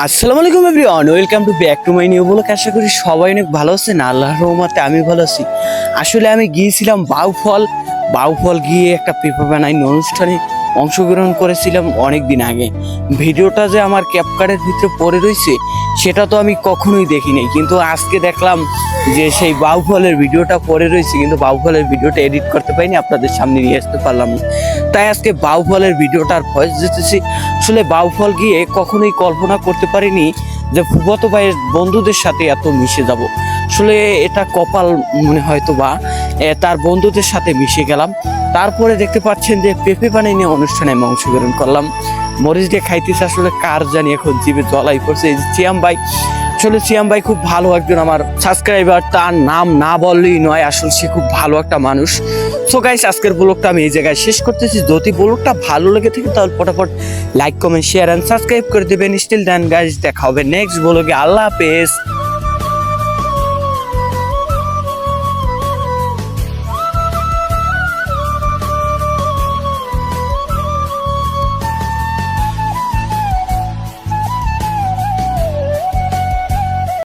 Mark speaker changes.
Speaker 1: আসসালামু আলাইকুম everyone, welcome to back to my new blog. আশা করি সবাই অনেক ভালো আছেন। আল্লাহর রহমতে আমি ভালো আছি। আসলে আমি গিয়েছিলাম বাউফল গিয়ে একটা পেপার বানাইন অনুষ্ঠানে অংশগ্রহণ করেছিলাম অনেক দিন আগে। ভিডিওটা যে আমার ক্যাপকার্ডের ভিতরে পড়ে রয়েছে সেটা তো আমি কখনোই দেখিনি, কিন্তু আজকে দেখলাম যে সেই বাউফলের ভিডিওটা পড়ে রয়েছে, কিন্তু বাউফলের ভিডিওটা এডিট করতে পারিনি, আপনাদের সামনে নিয়ে আসতে পারলাম না। তাই আজকে বাউফলের ভিডিওটার ভয়েস দিতেছি। আসলে বাউফল গিয়ে কখনোই কল্পনা করতে পারিনি যে ফুফাতো ভাইয়ের বন্ধুদের সাথে এত মিশে যাব। আসলে এটা কপাল মনে হয়তো বা তার বন্ধুদের সাথে মিশে গেলাম। তারপরে দেখতে পাচ্ছেন যে পেঁপে পানি নিয়ে অনুষ্ঠানে আমি অংশগ্রহণ করলাম। মরিচ দিয়ে খাইতেছে, আসলে কার জানি এখন জিভে জলাই পড়ছে। এই যে সিয়াম ভাই, আসলে সিয়াম ভাই খুব ভালো একজন আমার সাবস্ক্রাইবার, তার নাম না বললেই নয়, আসলে সে খুব ভালো একটা মানুষ। সো গাইস, আজকের ব্লগটা আমি এই জায়গায় শেষ করতেছি। যদি ব্লগটা ভালো লেগে থাকে তাহলে ফটাফট like comment share and subscribe করে দেবেন। স্টিল দেন গাইস, দেখা হবে নেক্সট ব্লগে। আল্লাহ হাফেজ।